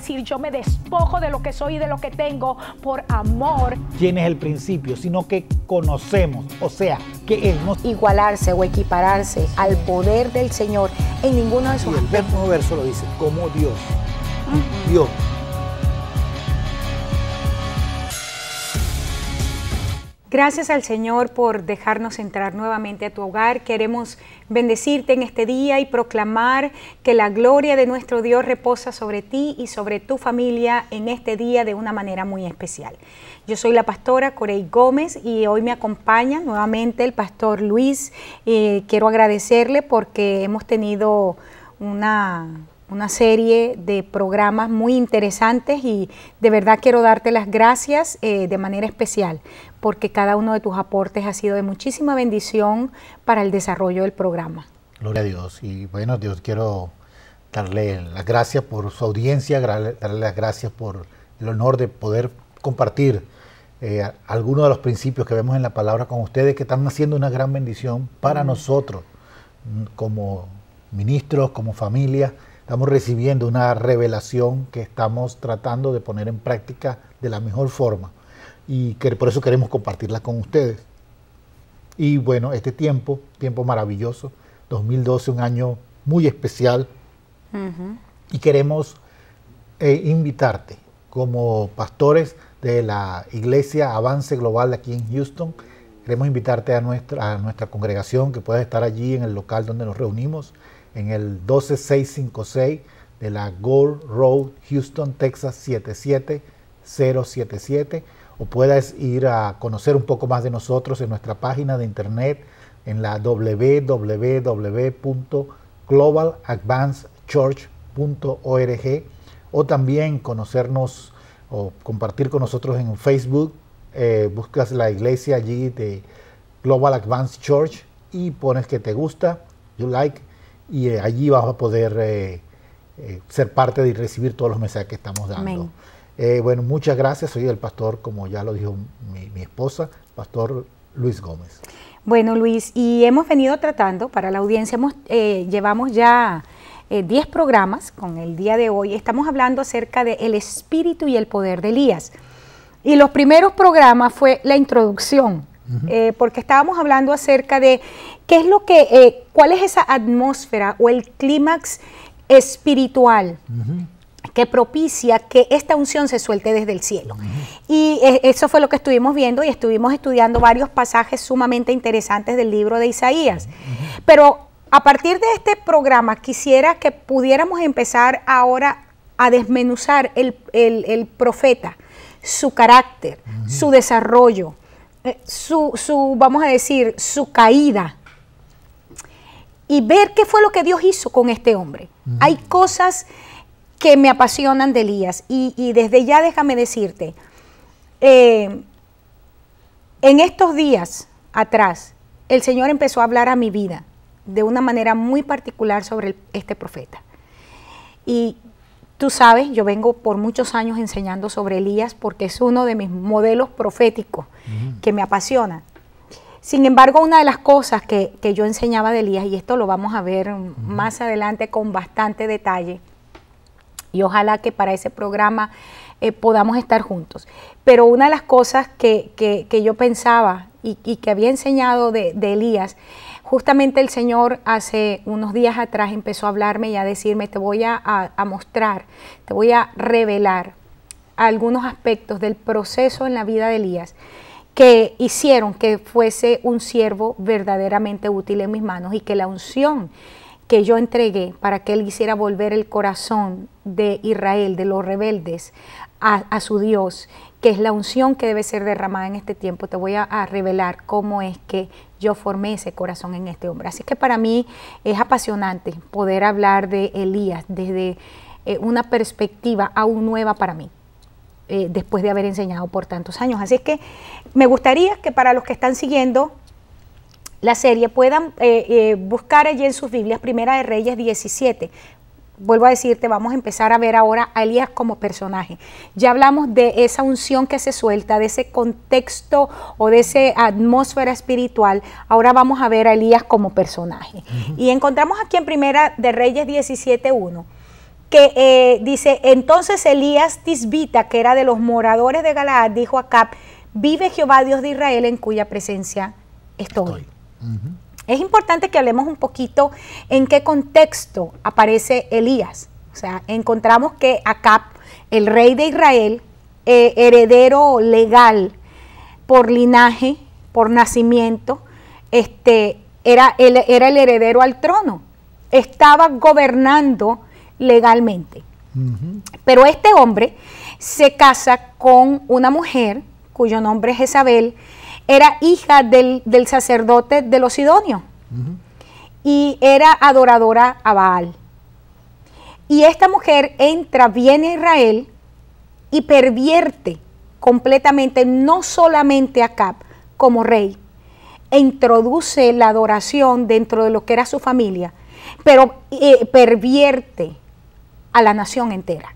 decir, yo me despojo de lo que soy y de lo que tengo por amor. ¿Quién es el principio? Sino que conocemos, o sea, que Él nos... Igualarse o equipararse al poder del Señor en ninguno de sus aspectos. El mismo verso lo dice, como Dios. Dios. Gracias al Señor por dejarnos entrar nuevamente a tu hogar. Queremos bendecirte en este día y proclamar que la gloria de nuestro Dios reposa sobre ti y sobre tu familia en este día de una manera muy especial. Yo soy la pastora Corey Gómez y hoy me acompaña nuevamente el pastor Luis. Quiero agradecerle porque hemos tenido una serie de programas muy interesantes y de verdad quiero darte las gracias de manera especial porque cada uno de tus aportes ha sido de muchísima bendición para el desarrollo del programa. Gloria a Dios. Y bueno, Dios, quiero darle las gracias por su audiencia, darle las gracias por el honor de poder compartir algunos de los principios que vemos en la palabra con ustedes, que están haciendo una gran bendición para nosotros como ministros, como familia. Estamos recibiendo una revelación que estamos tratando de poner en práctica de la mejor forma y que por eso queremos compartirla con ustedes. Y bueno, este tiempo maravilloso, 2012, un año muy especial, y queremos invitarte como pastores de la Iglesia Avance Global aquí en Houston. Queremos invitarte a nuestra congregación, que puedas estar allí en el local donde nos reunimos, en el 12656 de la Gold Road, Houston, Texas 77077, o puedas ir a conocer un poco más de nosotros en nuestra página de internet en la www.globaladvancedchurch.org, o también conocernos o compartir con nosotros en Facebook. Buscas la iglesia allí de Global Advanced Church y pones que te gusta, you like, y allí vas a poder ser parte de recibir todos los mensajes que estamos dando. Bueno, muchas gracias. Soy el pastor, como ya lo dijo mi esposa, pastor Luis Gómez. Bueno, Luis, y hemos venido tratando, para la audiencia, llevamos ya 10 programas con el día de hoy. Estamos hablando acerca del espíritu y el poder de Elías. Y los primeros programas fue la introducción, porque estábamos hablando acerca de qué es lo que, cuál es esa atmósfera o el clímax espiritual que propicia que esta unción se suelte desde el cielo. Y eso fue lo que estuvimos viendo y estuvimos estudiando varios pasajes sumamente interesantes del libro de Isaías. Pero a partir de este programa quisiera que pudiéramos empezar ahora a desmenuzar el profeta, su carácter, su desarrollo, vamos a decir, su caída, y ver qué fue lo que Dios hizo con este hombre. Hay cosas que me apasionan de Elías y desde ya déjame decirte, en estos días atrás el Señor empezó a hablar a mi vida de una manera muy particular sobre este profeta. Y tú sabes, yo vengo por muchos años enseñando sobre Elías porque es uno de mis modelos proféticos que me apasiona. Sin embargo, una de las cosas que yo enseñaba de Elías, y esto lo vamos a ver más adelante con bastante detalle, y ojalá que para ese programa podamos estar juntos. Pero una de las cosas que yo pensaba y que había enseñado de Elías, justamente el Señor hace unos días atrás empezó a hablarme y a decirme, te voy a mostrar, te voy a revelar algunos aspectos del proceso en la vida de Elías que hicieron que fuese un siervo verdaderamente útil en mis manos, y que la unción que yo entregué para que él hiciera volver el corazón de Israel, de los rebeldes, a su Dios, que es la unción que debe ser derramada en este tiempo. Te voy a revelar cómo es que yo formé ese corazón en este hombre. Así que para mí es apasionante poder hablar de Elías desde una perspectiva aún nueva para mí, después de haber enseñado por tantos años. Así es que me gustaría que para los que están siguiendo la serie puedan buscar allí en sus Biblias Primera de Reyes 17. Vuelvo a decirte, vamos a empezar a ver ahora a Elías como personaje. Ya hablamos de esa unción que se suelta, de ese contexto o de esa atmósfera espiritual. Ahora vamos a ver a Elías como personaje. Y encontramos aquí en Primera de Reyes 17:1 que dice, entonces Elías Tisbita, que era de los moradores de Galaad, dijo a Acab, vive Jehová Dios de Israel en cuya presencia estoy. Es importante que hablemos un poquito en qué contexto aparece Elías. O sea, encontramos que Acab, el rey de Israel, heredero legal por linaje, por nacimiento, era el heredero al trono. Estaba gobernando legalmente. Pero este hombre se casa con una mujer cuyo nombre es Jezabel, era hija del sacerdote de los Sidonios y era adoradora a Baal. Y esta mujer viene a Israel y pervierte completamente, no solamente a Acab como rey, e introduce la adoración dentro de lo que era su familia, pero pervierte a la nación entera.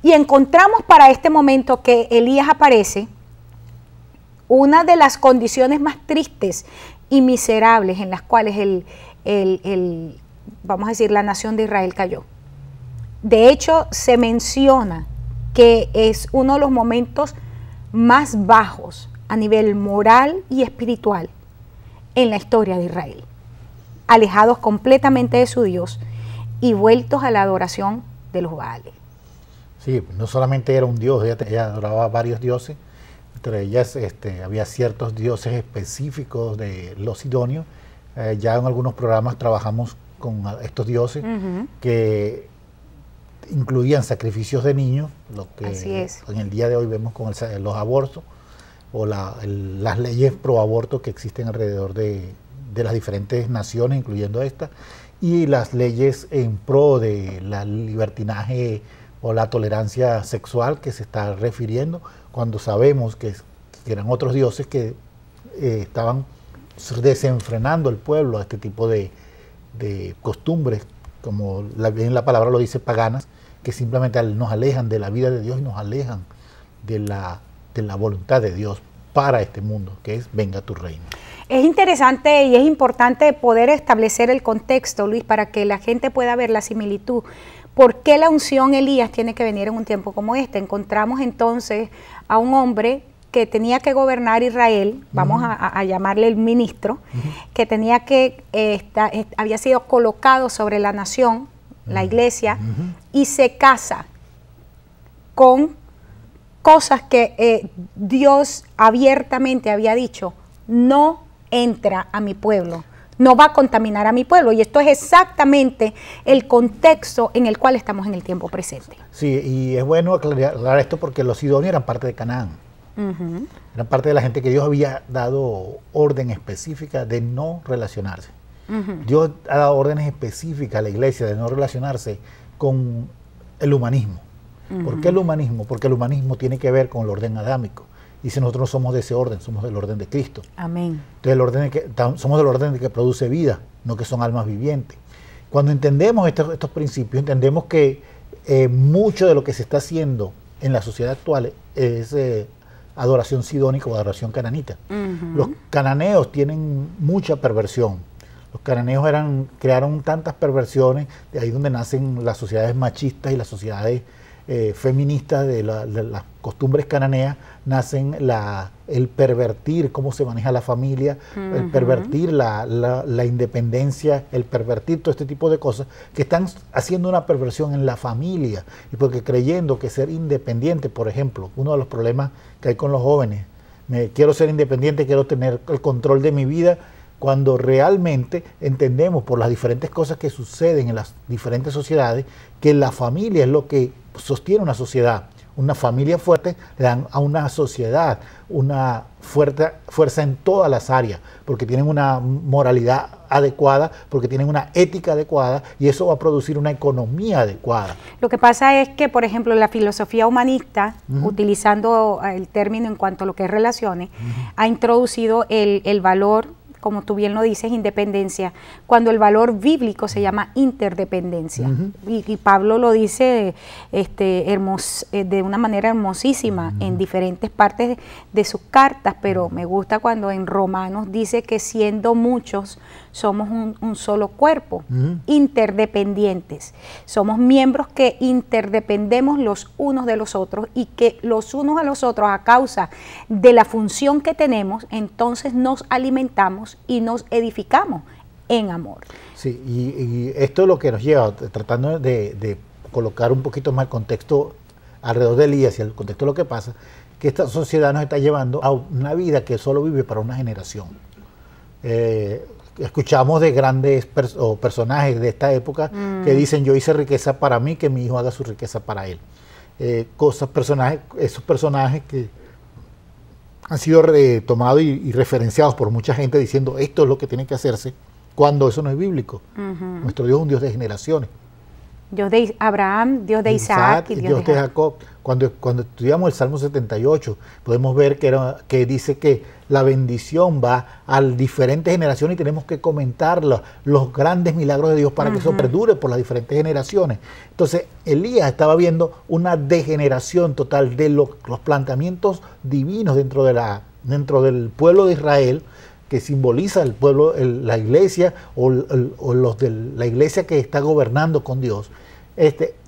Y encontramos para este momento que Elías aparece, una de las condiciones más tristes y miserables en las cuales vamos a decir, la nación de Israel cayó. De hecho, se menciona que es uno de los momentos más bajos a nivel moral y espiritual en la historia de Israel. Alejados completamente de su Dios y vueltos a la adoración de los Baales. Sí, no solamente era un dios, ella adoraba varios dioses. Entre ellas había ciertos dioses específicos de los sidonios. Ya en algunos programas trabajamos con estos dioses que incluían sacrificios de niños, lo que en el día de hoy vemos con los abortos o las leyes pro aborto que existen alrededor de las diferentes naciones, incluyendo esta, y las leyes en pro de la libertinaje o la tolerancia sexual que se está refiriendo, cuando sabemos que eran otros dioses que estaban desenfrenando el pueblo a este tipo de costumbres, como bien la palabra lo dice, paganas, que simplemente nos alejan de la vida de Dios y nos alejan de la voluntad de Dios para este mundo, que es venga tu reino. Es interesante y es importante poder establecer el contexto, Luis, para que la gente pueda ver la similitud. ¿Por qué la unción Elías tiene que venir en un tiempo como este? Encontramos entonces a un hombre que tenía que gobernar Israel, vamos a llamarle el ministro, que tenía que había sido colocado sobre la nación, la iglesia, y se casa con cosas que Dios abiertamente había dicho, no entra a mi pueblo, no va a contaminar a mi pueblo. Y esto es exactamente el contexto en el cual estamos en el tiempo presente. Sí, y es bueno aclarar esto porque los sidonios eran parte de Canaán. Eran parte de la gente que Dios había dado orden específica de no relacionarse. Dios ha dado órdenes específicas a la iglesia de no relacionarse con el humanismo. ¿Por qué el humanismo? Porque el humanismo tiene que ver con el orden adámico. Y si nosotros no somos de ese orden, somos del orden de Cristo. Amén. Entonces somos del orden de que produce vida, no que son almas vivientes. Cuando entendemos estos principios, entendemos que mucho de lo que se está haciendo en la sociedad actual es adoración sidónica o adoración cananita. Los cananeos tienen mucha perversión. Los cananeos crearon tantas perversiones, de ahí donde nacen las sociedades machistas y las sociedades feministas de las costumbres cananeas, nacen el pervertir cómo se maneja la familia, el pervertir la independencia, el pervertir todo este tipo de cosas que están haciendo una perversión en la familia, y porque creyendo que ser independiente, por ejemplo, uno de los problemas que hay con los jóvenes, quiero ser independiente, quiero tener el control de mi vida, cuando realmente entendemos por las diferentes cosas que suceden en las diferentes sociedades, que la familia es lo que sostiene una sociedad. Una familia fuerte le dan a una sociedad una fuerza en todas las áreas, porque tienen una moralidad adecuada, porque tienen una ética adecuada, y eso va a producir una economía adecuada. Lo que pasa es que, por ejemplo, la filosofía humanista, utilizando el término en cuanto a lo que es relaciones, ha introducido el valor, como tú bien lo dices, independencia, cuando el valor bíblico se llama interdependencia. Y Pablo lo dice de una manera hermosísima en diferentes partes de sus cartas, pero me gusta cuando en Romanos dice que siendo muchos somos un solo cuerpo, interdependientes. Somos miembros que interdependemos los unos de los otros y que los unos a los otros, a causa de la función que tenemos, entonces nos alimentamos y nos edificamos en amor. Sí, y esto es lo que nos lleva, tratando de colocar un poquito más el contexto alrededor de Elías y el contexto de lo que pasa, que esta sociedad nos está llevando a una vida que solo vive para una generación. Escuchamos de grandes personajes de esta época que dicen: yo hice riqueza para mí, que mi hijo haga su riqueza para él. Esos personajes que han sido tomados y referenciados por mucha gente diciendo esto es lo que tiene que hacerse, cuando eso no es bíblico. Nuestro Dios es un Dios de generaciones. Dios de Abraham, Dios de Isaac y Dios de Jacob. Cuando estudiamos el Salmo 78, podemos ver que dice que la bendición va a diferentes generaciones y tenemos que comentar los grandes milagros de Dios para que eso perdure por las diferentes generaciones. Entonces, Elías estaba viendo una degeneración total de los planteamientos divinos dentro del pueblo de Israel, que simboliza el pueblo, la iglesia o los de la iglesia que está gobernando con Dios,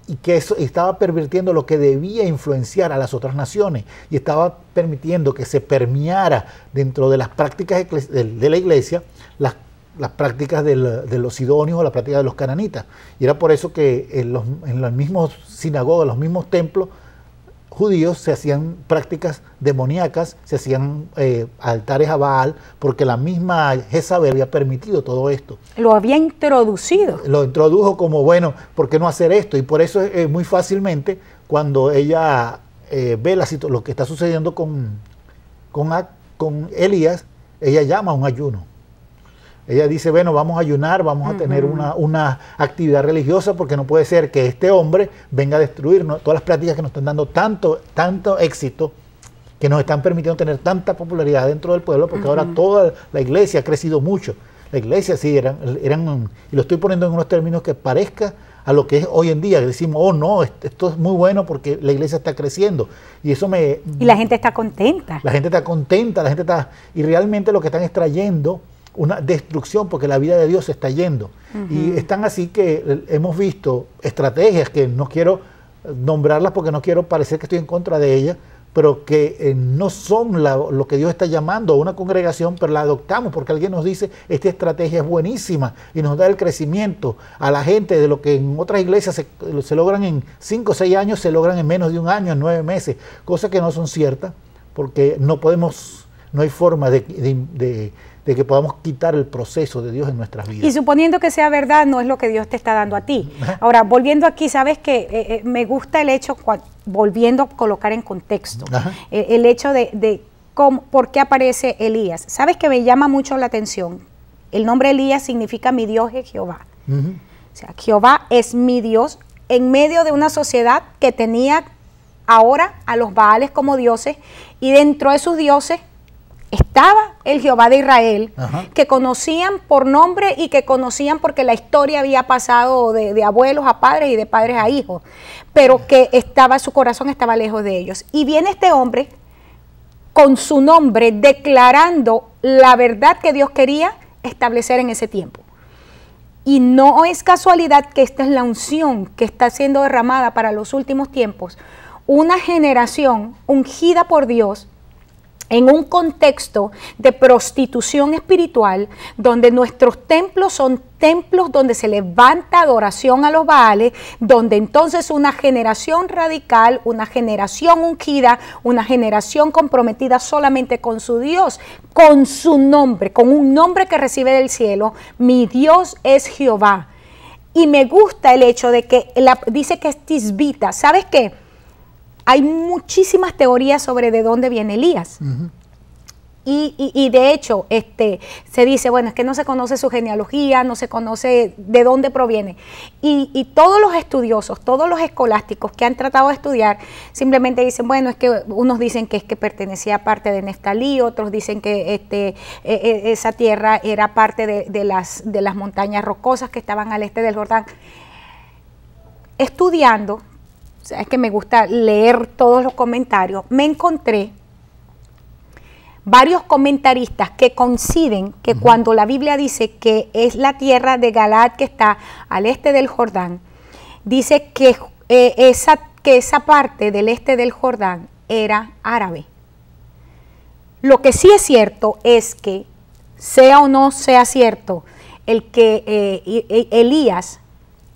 y que eso estaba pervirtiendo lo que debía influenciar a las otras naciones y estaba permitiendo que se permeara dentro de las prácticas de la iglesia las prácticas de los sidonios o las prácticas de los cananitas. Y era por eso que en las mismas sinagogas, los mismos templos judíos, se hacían prácticas demoníacas, se hacían altares a Baal, porque la misma Jezabel había permitido todo esto. Lo había introducido. Lo introdujo como, bueno, ¿por qué no hacer esto? Y por eso muy fácilmente, cuando ella ve lo que está sucediendo con Elías, ella llama a un ayuno. Ella dice: bueno, vamos a ayunar, vamos a tener una actividad religiosa, porque no puede ser que este hombre venga a destruir todas las prácticas que nos están dando tanto éxito, que nos están permitiendo tener tanta popularidad dentro del pueblo, porque ahora toda la iglesia ha crecido mucho. La iglesia sí eran, y lo estoy poniendo en unos términos que parezca a lo que es hoy en día, que decimos: oh no, esto es muy bueno porque la iglesia está creciendo. Y eso y la gente está contenta. La gente está contenta, y realmente lo que están extrayendo una destrucción, porque la vida de Dios se está yendo. Y están así que hemos visto estrategias que no quiero nombrarlas porque no quiero parecer que estoy en contra de ellas, pero que no son lo que Dios está llamando a una congregación, pero la adoptamos porque alguien nos dice: esta estrategia es buenísima y nos da el crecimiento a la gente de lo que en otras iglesias se logran en 5 o 6 años, se logran en menos de un año, en 9 meses, cosas que no son ciertas, porque no hay forma de que podamos quitar el proceso de Dios en nuestras vidas. Y suponiendo que sea verdad, no es lo que Dios te está dando a ti. Ahora, volviendo aquí, sabes que me gusta el hecho, volviendo a colocar en contexto, el hecho de por qué aparece Elías. Sabes que me llama mucho la atención. El nombre Elías significa: mi Dios es Jehová. O sea, Jehová es mi Dios en medio de una sociedad que tenía ahora a los Baales como dioses, y dentro de sus dioses estaba el Jehová de Israel, que conocían por nombre y que conocían porque la historia había pasado de abuelos a padres y de padres a hijos, pero que su corazón estaba lejos de ellos. Y viene este hombre con su nombre declarando la verdad que Dios quería establecer en ese tiempo. Y no es casualidad que esta es la unción que está siendo derramada para los últimos tiempos. Una generación ungida por Dios en un contexto de prostitución espiritual, donde nuestros templos son templos donde se levanta adoración a los Baales, donde entonces una generación radical, una generación ungida, una generación comprometida solamente con su Dios, con su nombre, con un nombre que recibe del cielo: mi Dios es Jehová. Y me gusta el hecho de que dice que es tisbita. ¿Sabes qué? Hay muchísimas teorías sobre de dónde viene Elías. Y de hecho, se dice, bueno, es que no se conoce su genealogía, no se conoce de dónde proviene. Y todos los estudiosos, todos los escolásticos que han tratado de estudiar, simplemente dicen, bueno, es que unos dicen que es que pertenecía a parte de Neftalí, otros dicen que esa tierra era parte de las montañas rocosas que estaban al este del Jordán. Estudiando, es que me gusta leer todos los comentarios, me encontré varios comentaristas que coinciden que cuando la Biblia dice que es la tierra de Galaad que está al este del Jordán, dice que esa parte del este del Jordán era árabe. Lo que sí es cierto es que, sea o no sea cierto, el que Elías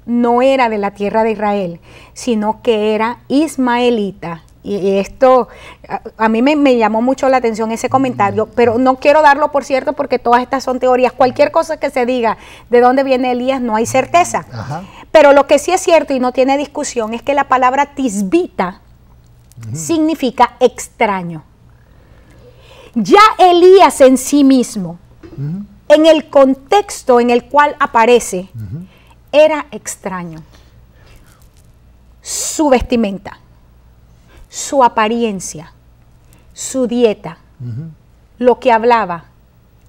no era de la tierra de Israel, sino que era ismaelita. Y esto a mí me llamó mucho la atención ese comentario, pero no quiero darlo por cierto porque todas estas son teorías. Cualquier cosa que se diga de dónde viene Elías no hay certeza. Ajá. Pero lo que sí es cierto y no tiene discusión es que la palabra tisbita significa extraño. Ya Elías en sí mismo, en el contexto en el cual aparece, era extraño. Su vestimenta, su apariencia, su dieta, lo que hablaba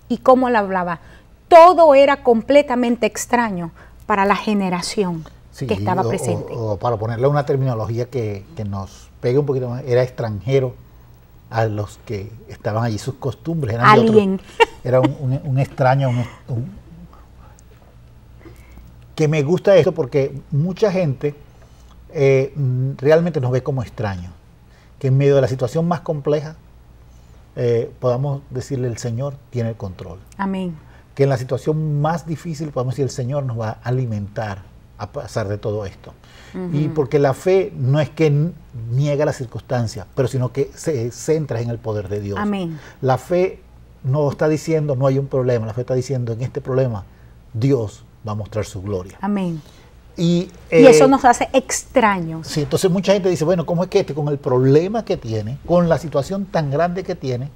y cómo la hablaba, todo era completamente extraño para la generación que estaba presente. O para ponerle una terminología que nos pegue un poquito más, era extranjero a los que estaban allí, sus costumbres. Eran alien. Era un extraño, que me gusta esto porque mucha gente realmente nos ve como extraños, que en medio de la situación más compleja podamos decirle el Señor tiene el control. Amén. Que en la situación más difícil podamos decir el Señor nos va a alimentar a pesar de todo esto. Y porque la fe no es que niega las circunstancias, pero sino que se centra en el poder de Dios. Amén. La fe no está diciendo no hay un problema, la fe está diciendo en este problema Dios va a mostrar su gloria. Amén. Y eso nos hace extraños. Sí, entonces mucha gente dice, bueno, ¿cómo es que con el problema que tiene, con la situación tan grande que tiene,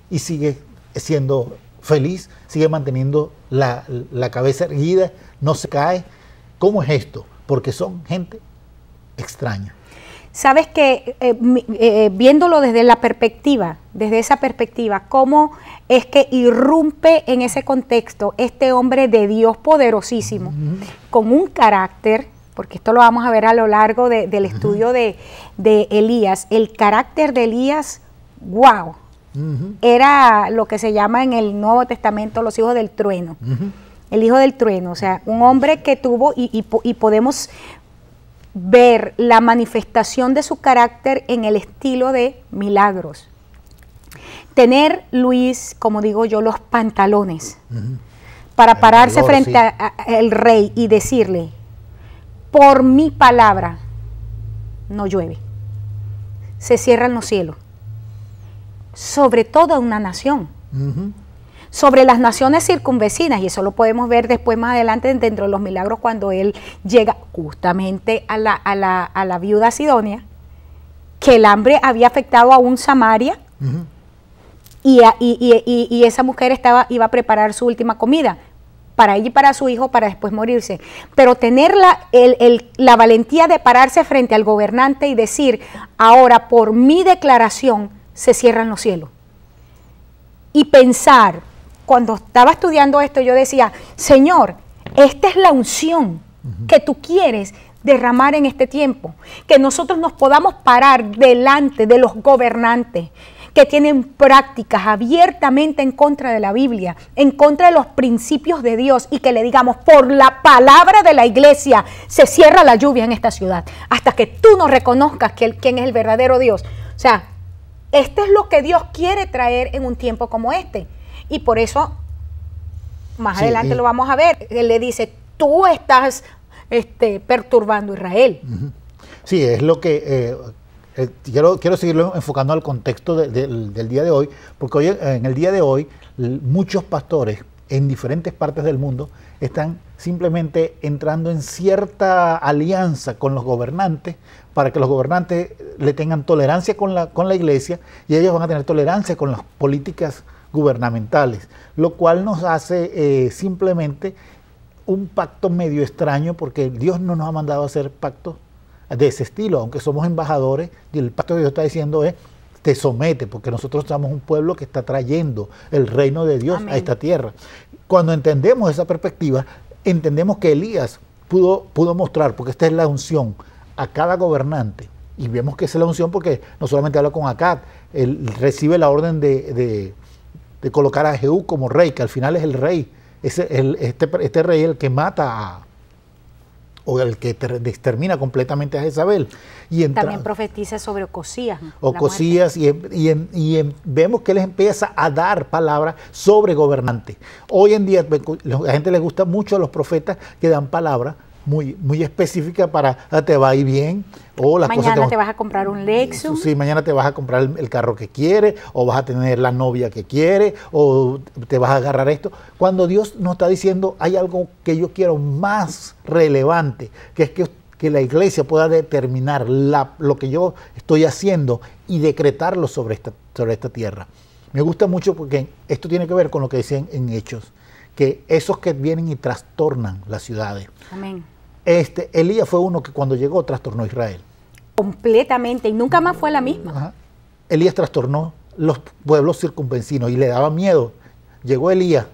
y sigue siendo feliz, sigue manteniendo la cabeza erguida, no se cae? ¿Cómo es esto? Porque son gente extraña. Sabes que viéndolo desde esa perspectiva, cómo es que irrumpe en ese contexto este hombre de Dios poderosísimo, con un carácter, porque esto lo vamos a ver a lo largo del estudio de Elías, el carácter de Elías, wow, era lo que se llama en el Nuevo Testamento los hijos del trueno, el hijo del trueno, o sea, un hombre que tuvo y podemos ver la manifestación de su carácter en el estilo de milagros. Tener, Luis, como digo yo, los pantalones para pararse frente al rey y decirle, por mi palabra no llueve, se cierran los cielos, sobre toda una nación, sobre las naciones circunvecinas, y eso lo podemos ver después más adelante dentro de los milagros cuando él llega justamente a la viuda Sidonia, que el hambre había afectado a un Samaria, y esa mujer iba a preparar su última comida para ella y para su hijo para después morirse. Pero tener la valentía de pararse frente al gobernante y decir, ahora por mi declaración se cierran los cielos. Y pensar, cuando estaba estudiando esto, yo decía, Señor, esta es la unción que tú quieres derramar en este tiempo, que nosotros nos podamos parar delante de los gobernantes que tienen prácticas abiertamente en contra de la Biblia, en contra de los principios de Dios, y que le digamos, por la palabra de la iglesia se cierra la lluvia en esta ciudad, hasta que tú nos reconozcas quién es el verdadero Dios. O sea, esto es lo que Dios quiere traer en un tiempo como este. Y por eso, más adelante lo vamos a ver, él le dice, tú estás perturbando a Israel. Sí, es lo que quiero seguirlo enfocando al contexto del día de hoy, porque hoy, en el día de hoy muchos pastores en diferentes partes del mundo están simplemente entrando en cierta alianza con los gobernantes para que los gobernantes le tengan tolerancia con la iglesia, y ellos van a tener tolerancia con las políticas gubernamentales, lo cual nos hace simplemente un pacto medio extraño, porque Dios no nos ha mandado a hacer pactos de ese estilo, aunque somos embajadores, y el pacto que Dios está diciendo es, te somete, porque nosotros somos un pueblo que está trayendo el reino de Dios a esta tierra. Cuando entendemos esa perspectiva, entendemos que Elías pudo mostrar, porque esta es la unción, a cada gobernante Y vemos que esa es la unción porque no solamente habla con Acab, él recibe la orden de colocar a Jehú como rey, que al final es el rey. Este rey es el que mata o el que extermina completamente a Jezabel. También profetiza sobre Ocosías. Ocosías, vemos que él empieza a dar palabras sobre gobernantes. Hoy en día a la gente le gusta mucho a los profetas que dan palabras muy específicas para te va a ir bien. O las mañana cosas te vas a comprar un Lexus. Sí, mañana te vas a comprar el carro que quieres, o vas a tener la novia que quieres, o te vas a agarrar esto. Cuando Dios nos está diciendo, hay algo que yo quiero más relevante, que es que la iglesia pueda determinar lo que yo estoy haciendo y decretarlo sobre esta tierra. Me gusta mucho porque esto tiene que ver con lo que decían en Hechos, que esos que vienen y trastornan las ciudades. Amén. Elías fue uno que cuando llegó trastornó a Israel. Completamente, y nunca más fue la misma. Ajá. Elías trastornó los pueblos circunvecinos y le daba miedo. Llegó Elías,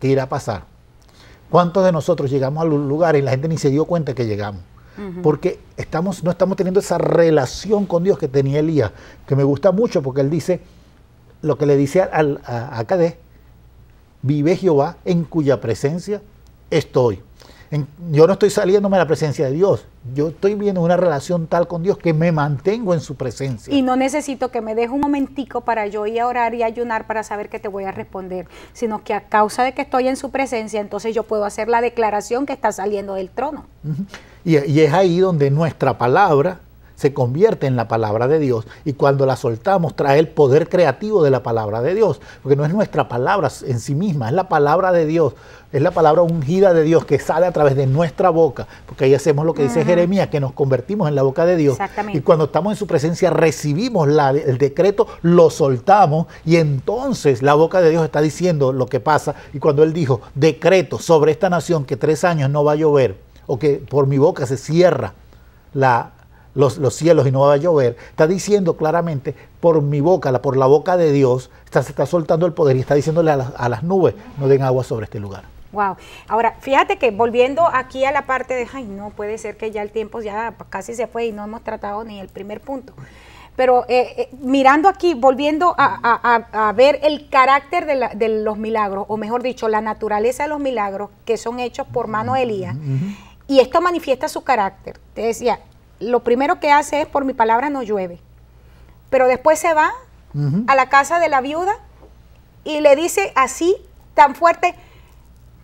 ¿qué irá a pasar? ¿Cuántos de nosotros llegamos a los lugares y la gente ni se dio cuenta que llegamos? Porque no estamos teniendo esa relación con Dios que tenía Elías, que me gusta mucho porque él dice, lo que le dice a Cadés, vive Jehová en cuya presencia estoy. Yo no estoy saliéndome de la presencia de Dios, yo estoy viendo una relación tal con Dios que me mantengo en su presencia. Y no necesito que me deje un momentico para yo ir a orar y ayunar para saber que te voy a responder, sino que a causa de que estoy en su presencia, entonces yo puedo hacer la declaración que está saliendo del trono. Y es ahí donde nuestra palabra se convierte en la palabra de Dios, y cuando la soltamos trae el poder creativo de la palabra de Dios, porque no es nuestra palabra en sí misma, es la palabra de Dios, es la palabra ungida de Dios que sale a través de nuestra boca, porque ahí hacemos lo que dice Jeremías, que nos convertimos en la boca de Dios. Y cuando estamos en su presencia recibimos el decreto, lo soltamos, y entonces la boca de Dios está diciendo lo que pasa. Y cuando él dijo, decreto sobre esta nación que 3 años no va a llover, o que por mi boca se cierra los cielos y no va a llover, está diciendo claramente, por mi boca, por la boca de Dios, se está soltando el poder y está diciéndole a las nubes, no den agua sobre este lugar. Wow. Ahora, fíjate que volviendo aquí a la parte de, ay, no puede ser que ya el tiempo ya casi se fue y no hemos tratado ni el primer punto. Pero mirando aquí, volviendo a ver el carácter de los milagros, o mejor dicho, la naturaleza de los milagros que son hechos por mano de Elías, y esto manifiesta su carácter. Te decía, lo primero que hace es, por mi palabra no llueve, pero después se va a la casa de la viuda y le dice así, tan fuerte,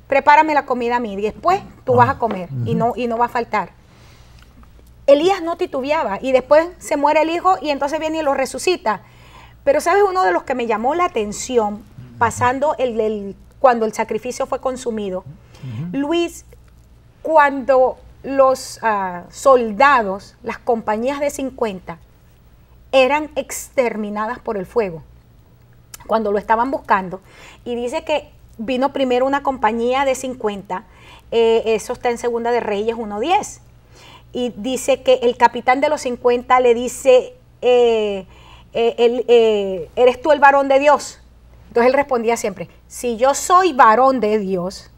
prepárame la comida a mí, y después tú vas a comer y no va a faltar. Elías no titubeaba, y después se muere el hijo y entonces viene y lo resucita. Pero ¿sabes? Uno de los que me llamó la atención, pasando cuando el sacrificio fue consumido, Luis, cuando los soldados, las compañías de 50, eran exterminadas por el fuego, cuando lo estaban buscando, y dice que vino primero una compañía de 50, eso está en Segunda de Reyes 1:10, y dice que el capitán de los 50 le dice, ¿eres tú el varón de Dios? Entonces él respondía siempre, si yo soy varón de Dios,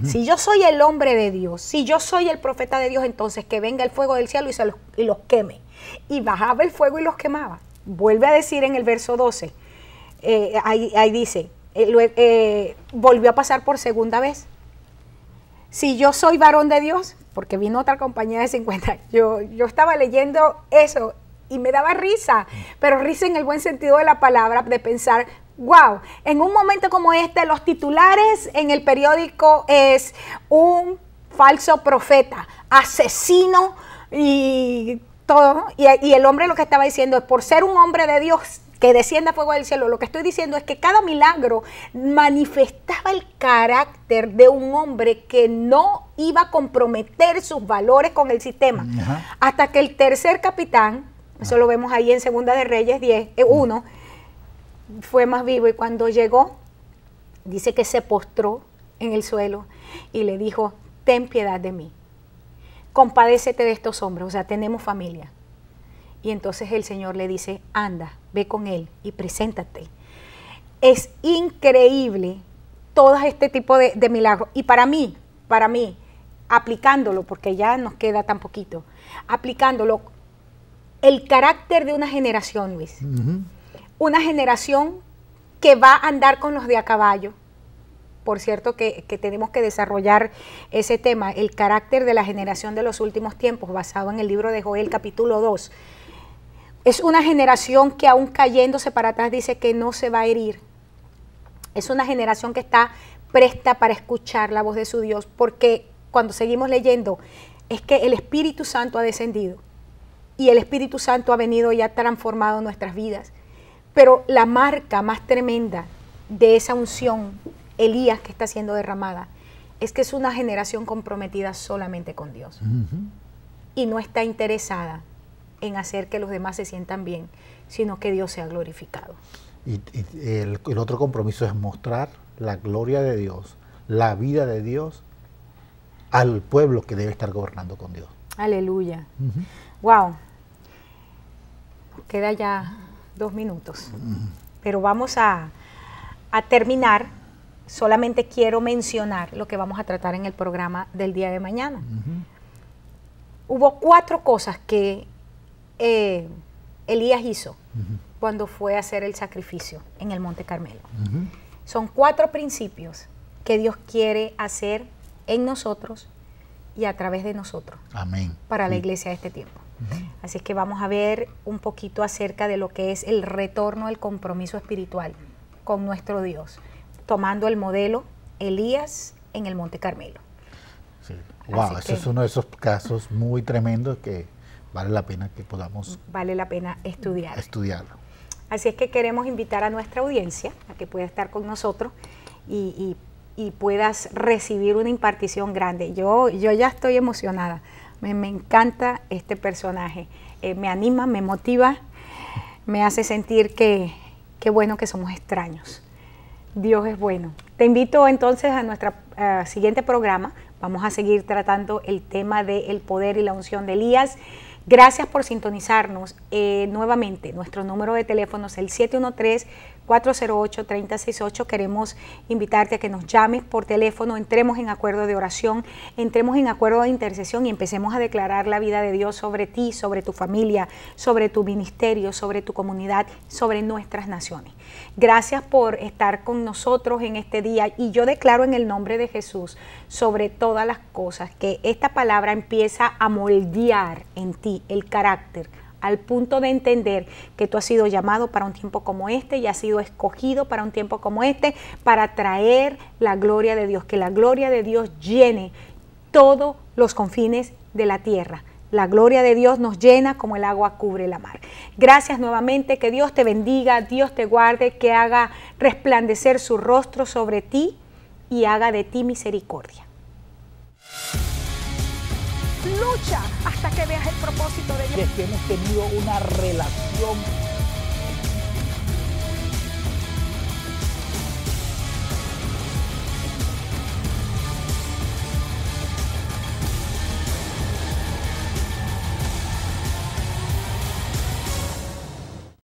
si yo soy el hombre de Dios, si yo soy el profeta de Dios, entonces que venga el fuego del cielo y los queme. Y bajaba el fuego y los quemaba. Vuelve a decir en el verso 12, ahí dice, volvió a pasar por segunda vez. Si yo soy varón de Dios, porque vino otra compañía de 50, yo estaba leyendo eso y me daba risa, pero risa en el buen sentido de la palabra, de pensar, wow, en un momento como este, los titulares en el periódico es un falso profeta, asesino y todo, ¿no? Y el hombre lo que estaba diciendo es, por ser un hombre de Dios que descienda fuego del cielo, lo que estoy diciendo es que cada milagro manifestaba el carácter de un hombre que no iba a comprometer sus valores con el sistema. Hasta que el tercer capitán, eso lo vemos ahí en Segunda de Reyes 1, fue más vivo, y cuando llegó, dice que se postró en el suelo y le dijo, ten piedad de mí, compadécete de estos hombres, o sea, tenemos familia. Y entonces el Señor le dice, anda, ve con él y preséntate. Es increíble todo este tipo de milagros. Y para mí, aplicándolo, porque ya nos queda tan poquito, aplicándolo, el carácter de una generación, Luis. Una generación que va a andar con los de a caballo. Por cierto que tenemos que desarrollar ese tema, el carácter de la generación de los últimos tiempos, basado en el libro de Joel capítulo 2. Es una generación que aún cayéndose para atrás dice que no se va a herir. Es una generación que está presta para escuchar la voz de su Dios, porque cuando seguimos leyendo es que el Espíritu Santo ha descendido y el Espíritu Santo ha venido y ha transformado nuestras vidas. Pero la marca más tremenda de esa unción Elías que está siendo derramada es que es una generación comprometida solamente con Dios y no está interesada en hacer que los demás se sientan bien, sino que Dios sea glorificado. Y el otro compromiso es mostrar la gloria de Dios, la vida de Dios al pueblo que debe estar gobernando con Dios. Aleluya. Wow. Queda ya 2 minutos, pero vamos a terminar. Solamente quiero mencionar lo que vamos a tratar en el programa del día de mañana. Hubo 4 cosas que Elías hizo cuando fue a hacer el sacrificio en el Monte Carmelo. Son 4 principios que Dios quiere hacer en nosotros y a través de nosotros. Amén. Para la iglesia de este tiempo. Así es que vamos a ver un poquito acerca de lo que es el retorno al compromiso espiritual con nuestro Dios, tomando el modelo Elías en el Monte Carmelo. Sí. Wow, eso es uno de esos casos muy tremendos que vale la pena que podamos... Vale la pena estudiarlo. Así es que queremos invitar a nuestra audiencia a que pueda estar con nosotros y puedas recibir una impartición grande. Yo ya estoy emocionada. Me encanta este personaje. Me anima, me motiva, me hace sentir que bueno que somos extraños. Dios es bueno. Te invito entonces a nuestro siguiente programa. Vamos a seguir tratando el tema del poder y la unción de Elías. Gracias por sintonizarnos. Nuevamente, nuestro número de teléfono es el 713-408-3068. Queremos invitarte a que nos llames por teléfono, entremos en acuerdo de oración, entremos en acuerdo de intercesión y empecemos a declarar la vida de Dios sobre ti, sobre tu familia, sobre tu ministerio, sobre tu comunidad, sobre nuestras naciones. Gracias por estar con nosotros en este día y yo declaro en el nombre de Jesús sobre todas las cosas que esta palabra empieza a moldear en ti el carácter, al punto de entender que tú has sido llamado para un tiempo como este y has sido escogido para un tiempo como este para traer la gloria de Dios, que la gloria de Dios llene todos los confines de la tierra. La gloria de Dios nos llena como el agua cubre la mar. Gracias nuevamente, que Dios te bendiga, Dios te guarde, que haga resplandecer su rostro sobre ti y haga de ti misericordia. Lucha hasta que veas el propósito de Dios. Que hemos tenido una relación